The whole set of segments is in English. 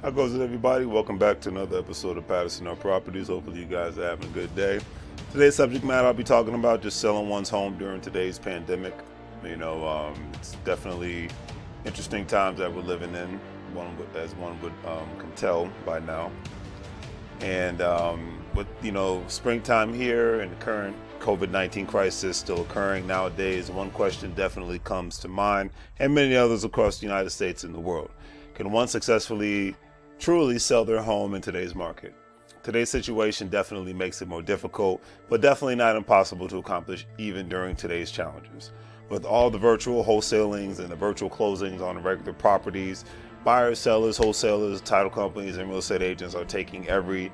How goes it, everybody? Welcome back to another episode of Patterson Hill Properties. Hopefully you guys are having a good day. Today's subject matter I'll be talking about just selling one's home during today's pandemic. It's definitely interesting times that we're living in, as one would can tell by now. And with springtime here and the current COVID-19 crisis still occurring nowadays, one question definitely comes to mind, and many others across the United States and the world. Can one successfully, truly sell their home in today's market? Today's situation definitely makes it more difficult, but definitely not impossible to accomplish even during today's challenges. With all the virtual wholesalings and the virtual closings on regular properties, buyers, sellers, wholesalers, title companies, and real estate agents are taking every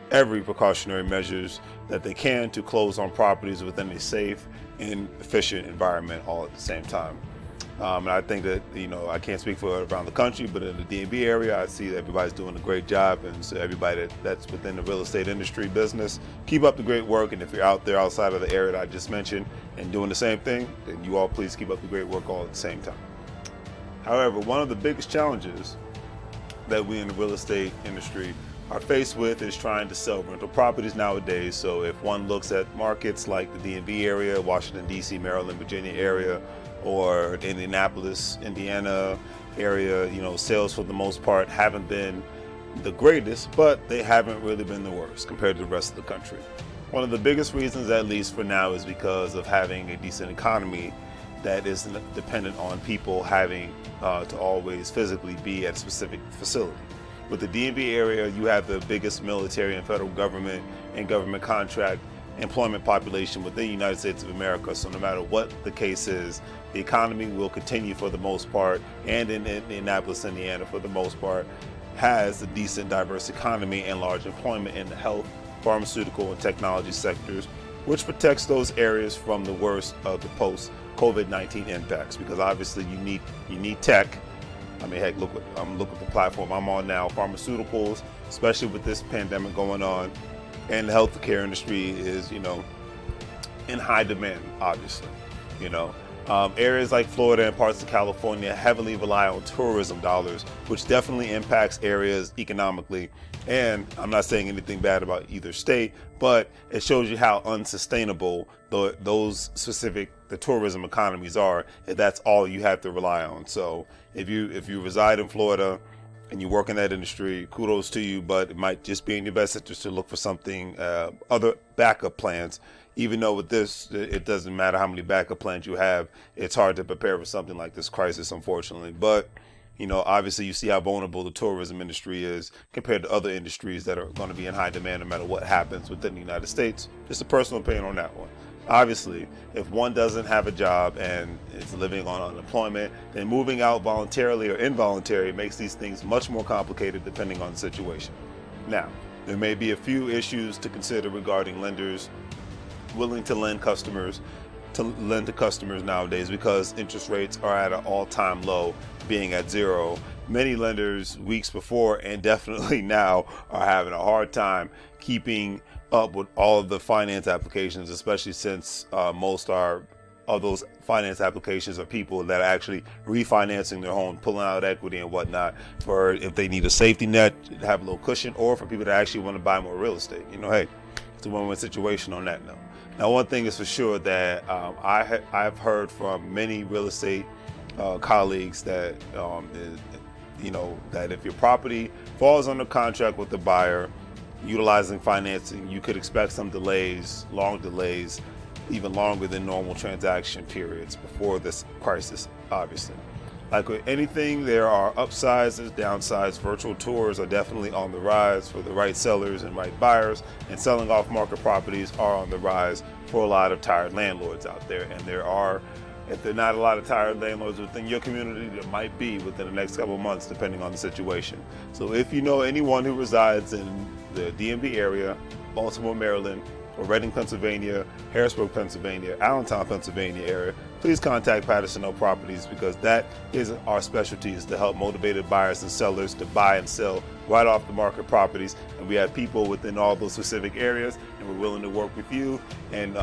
precautionary measures that they can to close on properties within a safe and efficient environment all at the same time. And I think that, I can't speak for around the country, but in the DMV area, I see that everybody's doing a great job. And so everybody that's within the real estate industry business, keep up the great work. And if you're out there outside of the area that I just mentioned and doing the same thing, then you all please keep up the great work all at the same time. However, one of the biggest challenges that we in the real estate industry are faced with is trying to sell rental properties nowadays. So if one looks at markets like the DMV area, Washington, D.C., Maryland, Virginia area, or Indianapolis, Indiana area, sales for the most part haven't been the greatest, but they haven't really been the worst compared to the rest of the country. One of the biggest reasons, at least for now, is because of having a decent economy that isn't dependent on people having to always physically be at a specific facility. With the DMV area, you have the biggest military and federal government and government contract employment population within the United States of America. So no matter what the case is, the economy will continue for the most part, and in Indianapolis, Indiana, for the most part, has a decent diverse economy and large employment in the health, pharmaceutical, and technology sectors, which protects those areas from the worst of the post-COVID-19 impacts. Because obviously you need tech. I mean, heck, look at the platform I'm on now. Pharmaceuticals, especially with this pandemic going on, and the healthcare industry is, in high demand, obviously. Areas like Florida and parts of California heavily rely on tourism dollars, which definitely impacts areas economically. And I'm not saying anything bad about either state, but it shows you how unsustainable those specific the tourism economies are if that's all you have to rely on. So if you reside in Florida and you work in that industry, kudos to you, but it might just be in your best interest to look for something, other backup plans. Even though with this, it doesn't matter how many backup plans you have, it's hard to prepare for something like this crisis, unfortunately. But, obviously you see how vulnerable the tourism industry is compared to other industries that are going to be in high demand no matter what happens within the United States. Just a personal opinion on that one. Obviously, if one doesn't have a job and is living on unemployment, then moving out voluntarily or involuntarily makes these things much more complicated depending on the situation. Now, there may be a few issues to consider regarding lenders willing to lend to customers nowadays, because interest rates are at an all-time low, being at zero. Many lenders weeks before and definitely now are having a hard time keeping up with all of the finance applications, especially since most of those finance applications are people that are actually refinancing their home, pulling out equity and whatnot, for if they need a safety net, have a little cushion, or for people that actually want to buy more real estate. Hey, it's a win-win situation on that note. Now, one thing is for sure that I've heard from many real estate colleagues that that if your property falls under contract with the buyer utilizing financing, you could expect some delays, long delays, even longer than normal transaction periods before this crisis, obviously. Like with anything, there are upsides and downsides. Virtual tours are definitely on the rise for the right sellers and right buyers, and selling off-market properties are on the rise for a lot of tired landlords out there. And if there are not a lot of tired landlords within your community, there might be within the next couple of months, depending on the situation. So if you know anyone who resides in the DMV area, Baltimore, Maryland, or Reading, Pennsylvania, Harrisburg, Pennsylvania, Allentown, Pennsylvania area, please contact Patterson Hill Properties, because that is our specialty, is to help motivated buyers and sellers to buy and sell right off the market properties. And we have people within all those specific areas, and we're willing to work with you and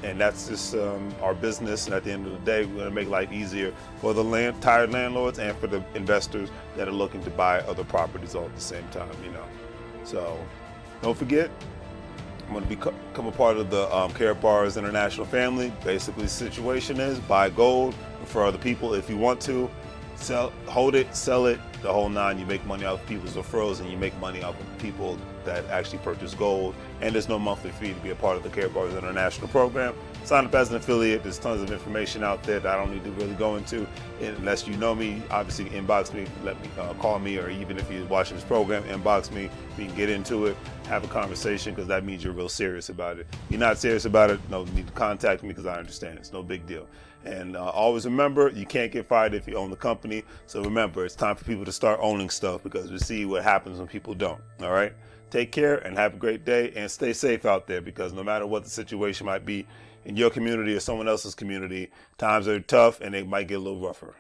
And that's just our business. And at the end of the day, we're going to make life easier for the tired landlords and for the investors that are looking to buy other properties all at the same time, So don't forget, I'm going to become a part of the Karatbars International family. Basically, the situation is buy gold for other people if you want to. Hold it, sell it, the whole nine. You make money off of people's referrals, and you make money off of people that actually purchase gold. And there's no monthly fee to be a part of the Karatbars International program. Sign up as an affiliate. There's tons of information out there that I don't need to really go into. Unless you know me, obviously inbox me, let me call me, or even if you're watching this program, inbox me. We can get into it, have a conversation, because that means you're real serious about it. If you're not serious about it, no need to contact me, because I understand. It's no big deal. And always remember, you can't get fired if you own the company. So remember, it's time for people to start owning stuff, because we see what happens when people don't. All right? Take care and have a great day, and stay safe out there, because no matter what the situation might be in your community or someone else's community, times are tough and they might get a little rougher.